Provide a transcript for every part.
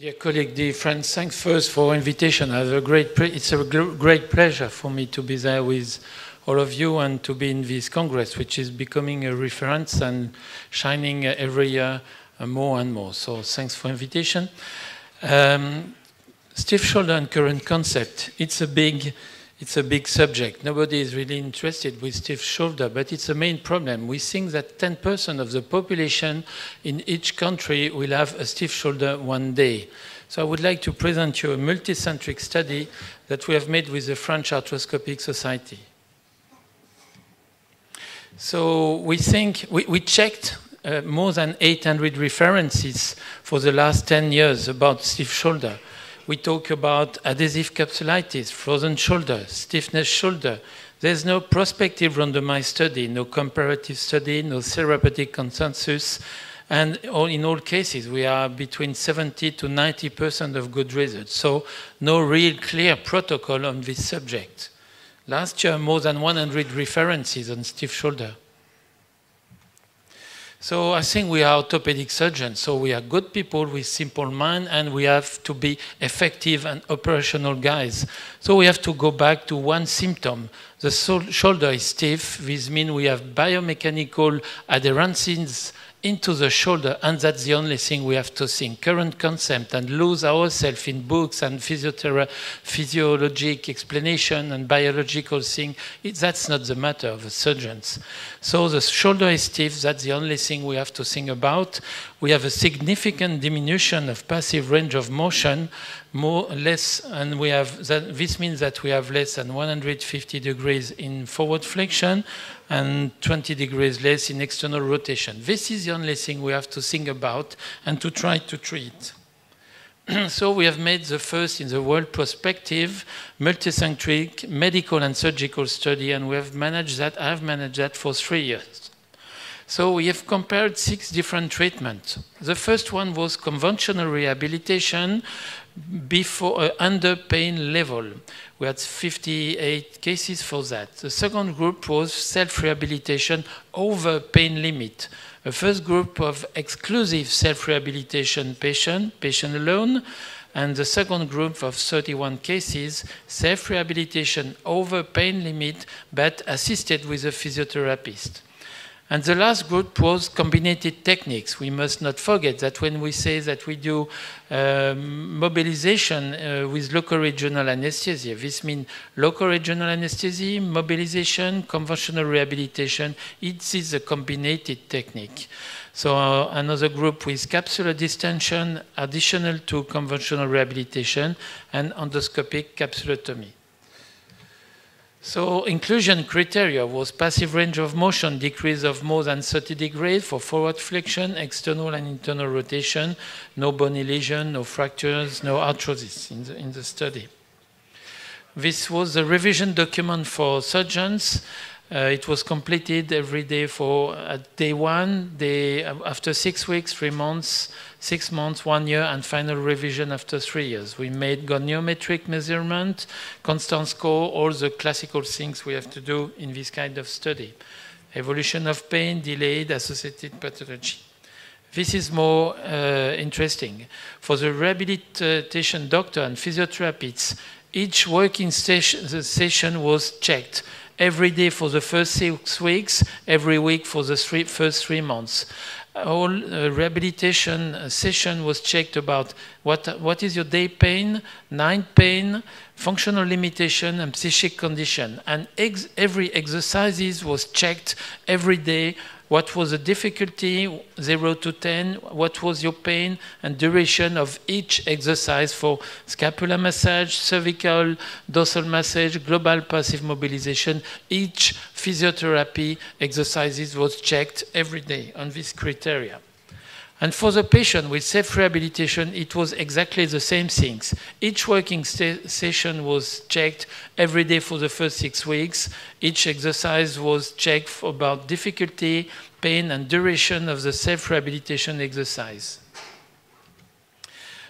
Dear colleague, dear friends, thanks first for invitation. It's a great pleasure for me to be there with all of you and to be in this Congress, which is becoming a reference and shining every year more and more. So thanks for invitation. Stiff shoulder and current concept. It's a big subject. Nobody is really interested with stiff shoulder, but it's a main problem. We think that 10% of the population in each country will have a stiff shoulder one day. So I would like to present you a multicentric study that we have made with the French Arthroscopic Society. So we checked more than 800 references for the last 10 years about stiff shoulder. We talk about adhesive capsulitis, frozen shoulder, stiffness shoulder. There's no prospective randomized study, no comparative study, no therapeutic consensus. And in all cases, we are between 70 to 90% of good results. So no real clear protocol on this subject. Last year, more than 100 references on stiff shoulder. So I think we are orthopedic surgeons, so we are good people with simple mind, and we have to be effective and operational guys. So we have to go back to one symptom. The shoulder is stiff. This means we have biomechanical adherences into the shoulder, and that's the only thing we have to think. Current concept and lose ourselves in books and physiologic explanation and biological thing, that's not the matter of the surgeons. So the shoulder is stiff, that's the only thing we have to think about. We have a significant diminution of passive range of motion, and this means that we have less than 150 degrees in forward flexion and 20 degrees less in external rotation. This is the only thing we have to think about and to try to treat. So we have made the first in the world prospective, multicentric medical and surgical study, and we have managed that. I have managed that for 3 years. So we have compared 6 different treatments. The first one was conventional rehabilitation before under pain level. We had 58 cases for that. The second group was self-rehabilitation over pain limit. The first group of exclusive self-rehabilitation patient alone, and the second group of 31 cases, self-rehabilitation over pain limit, but assisted with a physiotherapist. And the last group was combined techniques. We must not forget that when we say that we do mobilization with local regional anesthesia, this means local regional anesthesia, mobilization, conventional rehabilitation. It is a combined technique. So another group with capsular distension, additional to conventional rehabilitation, and endoscopic capsulotomy. So inclusion criteria was passive range of motion, decrease of more than 30 degrees for forward flexion, external and internal rotation, no bony lesion, no fractures, no arthrosis in the study. This was the revision document for surgeons. It was completed every day for day 1, after 6 weeks, 3 months, 6 months, 1 year, and final revision after 3 years. We made goniometric measurement, constant score, all the classical things we have to do in this kind of study. Evolution of pain, delayed, associated pathology. This is more interesting. For the rehabilitation doctor and physiotherapists, each working session was checked. Every day for the first 6 weeks, every week for the first 3 months. All rehabilitation session was checked about what is your day pain, night pain, functional limitation, and psychic condition. And every exercises was checked every day. What was the difficulty, 0 to 10, what was your pain, and duration of each exercise for scapular massage, cervical, dorsal massage, global passive mobilization. Each physiotherapy exercises was checked every day on this criteria. And for the patient with self-rehabilitation, it was exactly the same things. Each working session was checked every day for the first 6 weeks. Each exercise was checked about difficulty, pain, and duration of the self-rehabilitation exercise.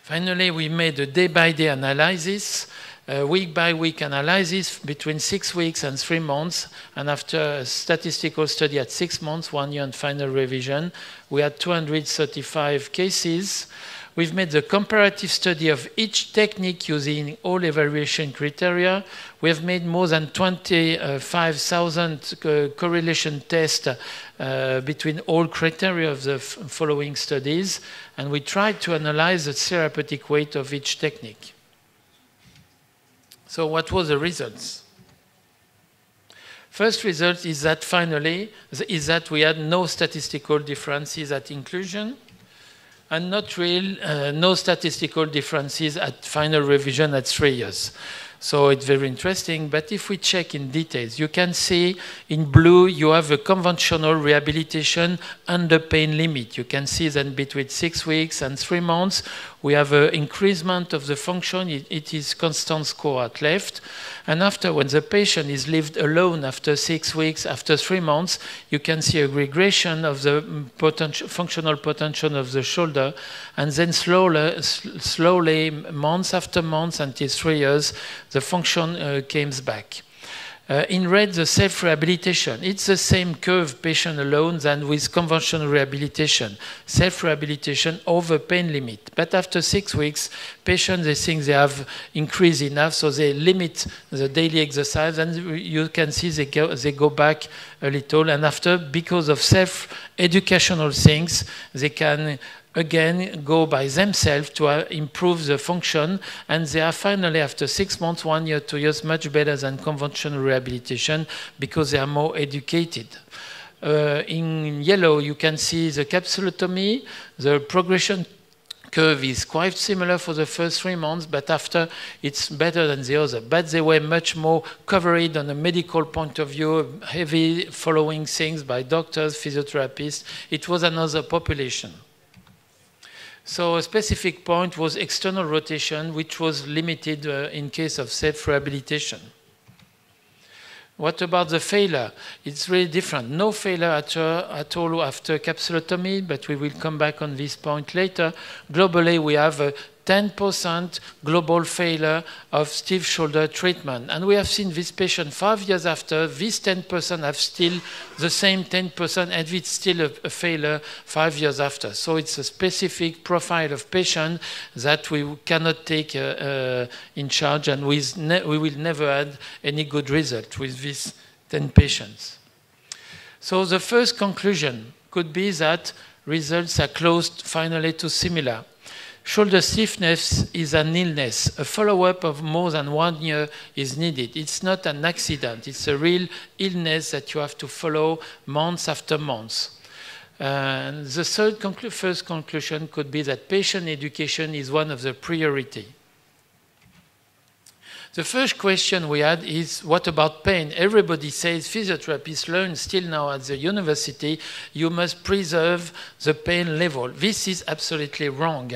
Finally, we made a day-by-day analysis, week-by-week analysis between 6 weeks and 3 months. And after a statistical study at 6 months, 1 year, and final revision, we had 235 cases. We've made the comparative study of each technique using all evaluation criteria. We have made more than 25,000 correlation tests between all criteria of the following studies, and we tried to analyze the therapeutic weight of each technique. So what was the results? First result is that finally, we had no statistical differences at inclusion, and no statistical differences at final revision at 3 years. So it's very interesting, but if we check in details, you can see in blue you have a conventional rehabilitation under pain limit. You can see that between 6 weeks and 3 months, we have an increasement of the function. It is constant score at left. And after, when the patient is left alone after 6 weeks, after 3 months, you can see a regression of the functional potential of the shoulder. And then slowly, months after months, until 3 years, the function comes back. In red, the self-rehabilitation. It's the same curve, patient alone, than with conventional rehabilitation. Self-rehabilitation over pain limit. But after 6 weeks, patients, they think they have increased enough, so they limit the daily exercise, and you can see they go back a little. And after, because of self-educational things, they can again go by themselves to improve the function, and they are finally, after 6 months, 1 year, 2 years, much better than conventional rehabilitation because they are more educated. In yellow, you can see the capsulotomy. The progression curve is quite similar for the first 3 months, but after it's better than the other. But they were much more covered on a medical point of view, heavy following things by doctors, physiotherapists. It was another population. So a specific point was external rotation, which was limited in case of self-rehabilitation. What about the failure? It's really different. No failure at all after capsulotomy, but we will come back on this point later. Globally, we have a 10% global failure of stiff shoulder treatment. And we have seen this patient 5 years after, this 10% have still the same 10%, and it's still a failure 5 years after. So it's a specific profile of patient that we cannot take in charge, and we will never have any good result with these 10 patients. So the first conclusion could be that results are close finally to similar. Shoulder stiffness is an illness. A follow-up of more than 1 year is needed. It's not an accident. It's a real illness that you have to follow months after months. The first conclusion could be that patient education is one of the priorities. The first question we had is, what about pain? Everybody says, physiotherapists learn still now at the university, you must preserve the pain level. This is absolutely wrong.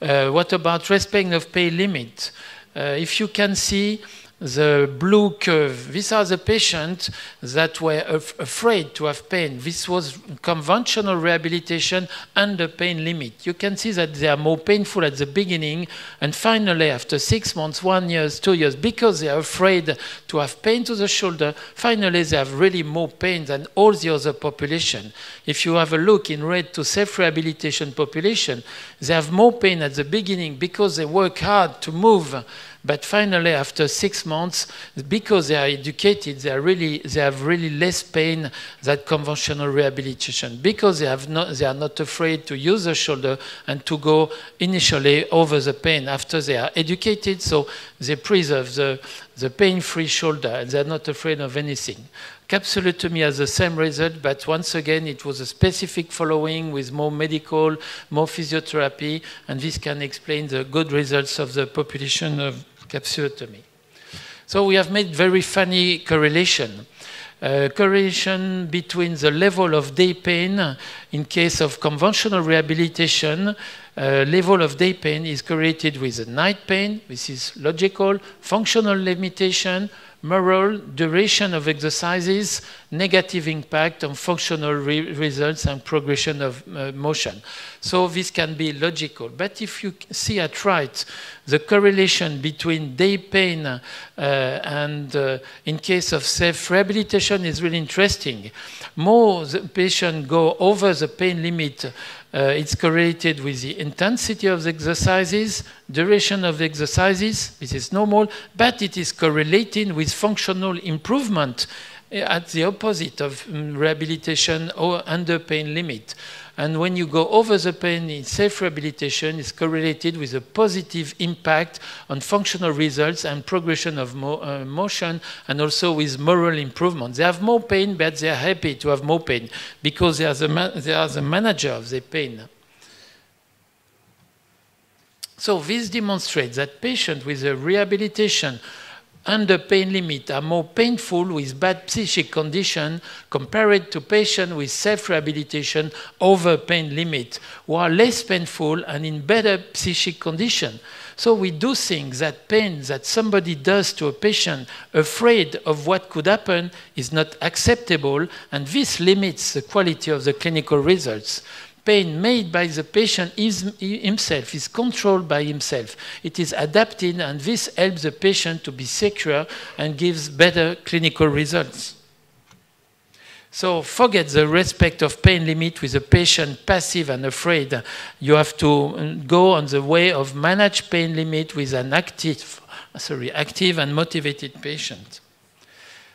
What about respect of pain limit? If you can see the blue curve, these are the patients that were afraid to have pain. This was conventional rehabilitation under pain limit. You can see that they are more painful at the beginning, and finally, after 6 months, 1 year, 2 years, because they are afraid to have pain to the shoulder, finally they have really more pain than all the other population. If you have a look in red to self-rehabilitation population, they have more pain at the beginning because they work hard to move. But finally, after 6 months, because they are educated, they have really less pain than conventional rehabilitation, because they are not afraid to use the shoulder and to go initially over the pain after they are educated, so they preserve the pain-free shoulder, and they are not afraid of anything. Capsulotomy has the same result, but once again, it was a specific following with more medical, more physiotherapy, and this can explain the good results of the population of capsulotomy. So we have made very funny correlation. Correlation between the level of day pain in case of conventional rehabilitation. Level of day pain is correlated with the night pain. This is logical. Functional limitation, moral, duration of exercises, negative impact on functional results and progression of motion. So this can be logical. But if you see at right, the correlation between day pain and in case of self-rehabilitation is really interesting. More the patient go over the pain limit It's correlated with the intensity of the exercises, duration of the exercises, this is normal, but it is correlated with functional improvement at the opposite of rehabilitation or under pain limit. And when you go over the pain in self-rehabilitation, it's correlated with a positive impact on functional results and progression of motion, and also with moral improvement. They have more pain, but they are happy to have more pain because they are the manager of their pain. So this demonstrates that patients with a rehabilitation under pain limit are more painful with bad psychic condition compared to patients with self-rehabilitation over pain limit, who are less painful and in better psychic condition. So we do think that pain that somebody does to a patient afraid of what could happen is not acceptable, and this limits the quality of the clinical results. Pain made by the patient himself is controlled by himself. It is adapted, and this helps the patient to be secure and gives better clinical results. So forget the respect of pain limit with the patient passive and afraid. You have to go on the way of manage pain limit with an active and motivated patient.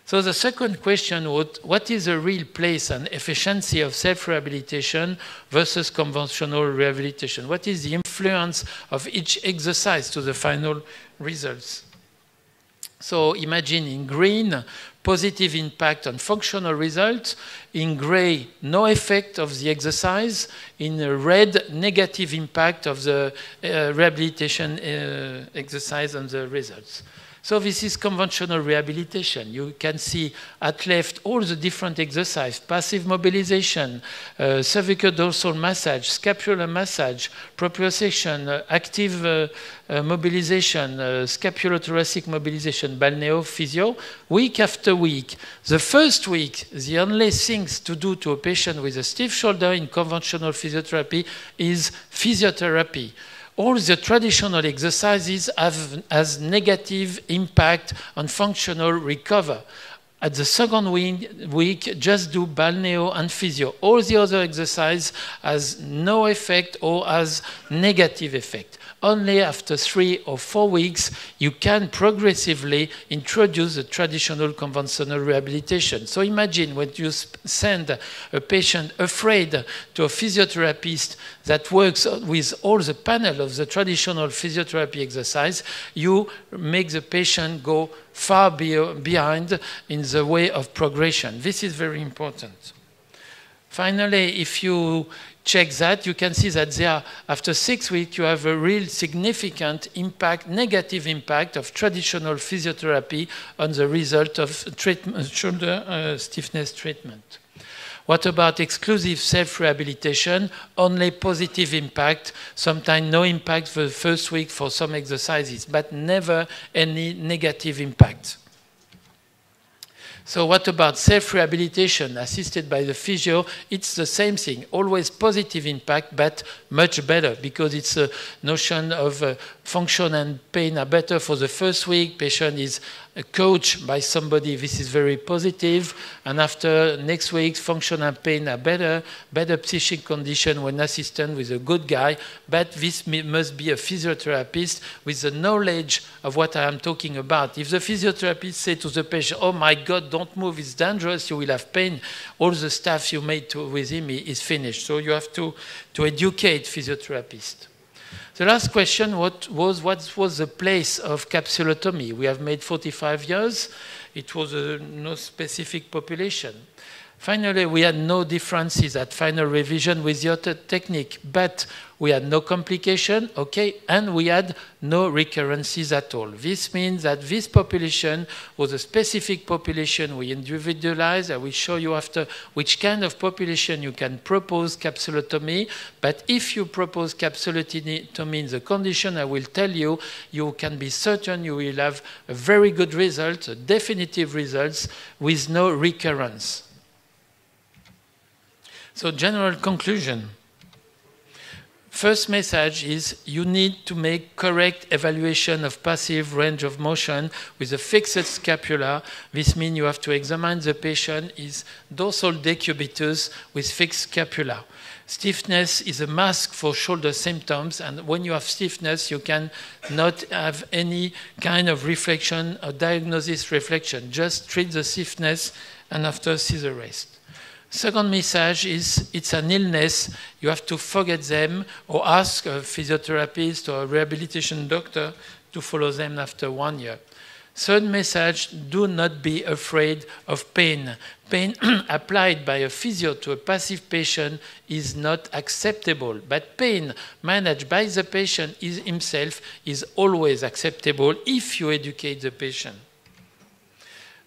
So the second question was, what is the real place and efficiency of self-rehabilitation versus conventional rehabilitation? What is the influence of each exercise to the final results? So imagine in green, positive impact on functional results. In gray, no effect of the exercise. In red, negative impact of the rehabilitation exercise on the results. So this is conventional rehabilitation. You can see at left all the different exercises: passive mobilization, cervical dorsal massage, scapular massage, proprioception, active mobilization, scapulothoracic mobilization, balneo, physio, week after week. The first week, the only things to do to a patient with a stiff shoulder in conventional physiotherapy is physiotherapy. All the traditional exercises have as negative impact on functional recovery. At the second week, just do balneo and physio. All the other exercise has no effect or has negative effect. Only after 3 or 4 weeks, you can progressively introduce the traditional conventional rehabilitation. So imagine when you send a patient afraid to a physiotherapist that works with all the panel of the traditional physiotherapy exercise, you make the patient go far behind in the way of progression. This is very important. Finally, if you check that, you can see that there, after 6 weeks, you have a real significant impact, negative impact of traditional physiotherapy on the result of treatment, shoulder stiffness treatment. What about exclusive self-rehabilitation? Only positive impact, sometimes no impact for the first week for some exercises, but never any negative impact. So what about self-rehabilitation assisted by the physio? It's the same thing, always positive impact, but much better because it's a notion of function and pain are better for the first week. Patient is coached by somebody. This is very positive. And after next week, function and pain are better psychic condition when assisted with a good guy. But this must be a physiotherapist with the knowledge of what I am talking about. If the physiotherapist says to the patient, oh my God, don't move, it's dangerous, you will have pain, all the stuff you made with him is finished. So you have to educate physiotherapists. The last question what was the place of capsulotomy? We have made 45 years. It was no specific population. Finally, we had no differences at final revision with the other technique, but we had no complication, okay, and we had no recurrences at all. This means that this population was a specific population we individualized. I will show you after which kind of population you can propose capsulotomy, but if you propose capsulotomy in the condition I will tell you, you can be certain you will have a very good result, a definitive results with no recurrence. So general conclusion. First message is you need to make correct evaluation of passive range of motion with a fixed scapula. This means you have to examine the patient is dorsal decubitus with fixed scapula. Stiffness is a mask for shoulder symptoms, and when you have stiffness, you can not have any kind of reflection or diagnosis reflection. Just treat the stiffness and after see the rest. Second message is it's an illness. You have to forget them or ask a physiotherapist or a rehabilitation doctor to follow them after 1 year. Third message, do not be afraid of pain. Pain applied by a physio to a passive patient is not acceptable, but pain managed by the patient himself is always acceptable if you educate the patient.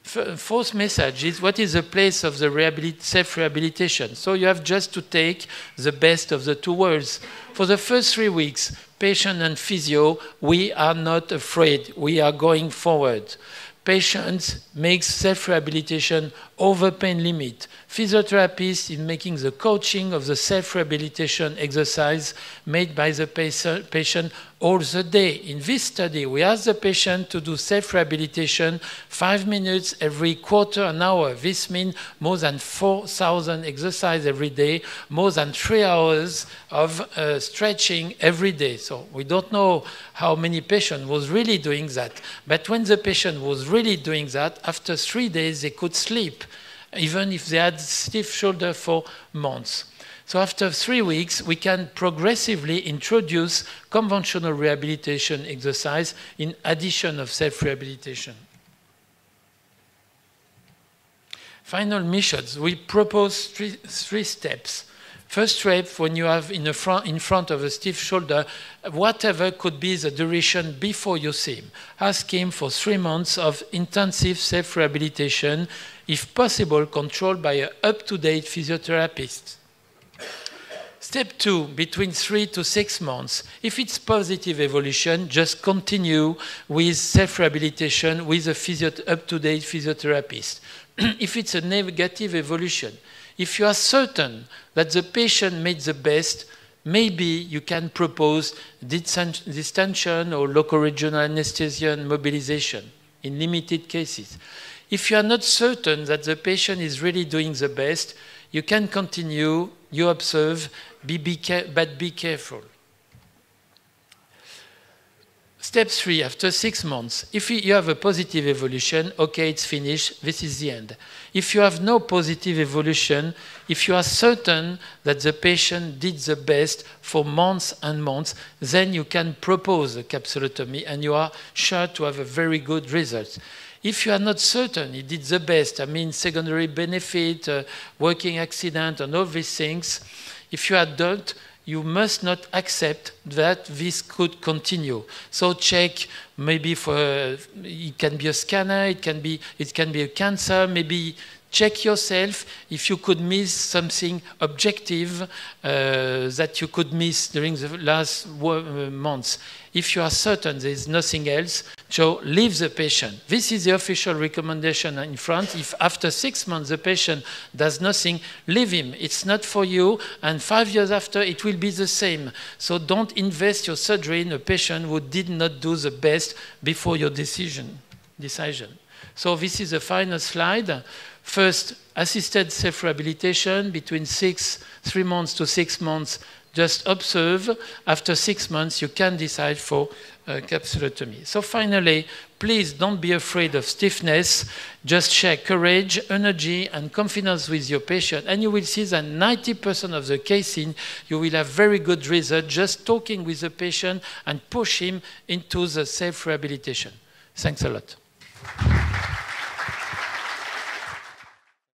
Fourth message is what is the place of the self-rehabilitation? So you have just to take the best of the two worlds. For the first 3 weeks, patient and physio, we are not afraid. We are going forward. Patients make self-rehabilitation over pain limit. Physiotherapist is making the coaching of the self-rehabilitation exercise made by the patient all the day. In this study, we asked the patient to do self-rehabilitation 5 minutes every quarter an hour. This means more than 4,000 exercises every day, more than 3 hours of stretching every day. So we don't know how many patients was really doing that. But when the patient was really doing that, after 3 days, they could sleep, even if they had stiff shoulder for months. So after 3 weeks, we can progressively introduce conventional rehabilitation exercise in addition of self-rehabilitation. Final missions, we propose three steps. First step, when you have in front of a stiff shoulder, whatever could be the duration before you see him. Ask him for 3 months of intensive self-rehabilitation, if possible, controlled by an up-to-date physiotherapist. Step 2, between 3 to 6 months. If it's positive evolution, just continue with self-rehabilitation with a up-to-date physiotherapist. If it's a negative evolution, if you are certain that the patient made the best, maybe you can propose distension or local regional anesthesia and mobilization in limited cases. If you are not certain that the patient is really doing the best, you can continue, you observe, but be careful. Step 3, after 6 months, if you have a positive evolution, okay, it's finished, this is the end. If you have no positive evolution, if you are certain that the patient did the best for months and months, then you can propose a capsulotomy and you are sure to have a very good result. If you are not certain he did the best, I mean secondary benefit, working accident and all these things, if you are doubt, you must not accept that this could continue. So check, maybe for it can be a scanner, it can be a cancer, maybe check yourself if you could miss something objective that you could miss during the last months. If you are certain there is nothing else, so leave the patient. This is the official recommendation in France. If after 6 months the patient does nothing, leave him. It's not for you, and 5 years after it will be the same. So don't invest your surgery in a patient who did not do the best before your decision. So this is the final slide. First, assisted self-rehabilitation between 3 months to 6 months. Just observe. After 6 months, you can decide for capsulotomy. So finally, please don't be afraid of stiffness. Just share courage, energy, and confidence with your patient. And you will see that 90% of the cases, you will have very good results just talking with the patient and push him into the self-rehabilitation. Thanks a lot.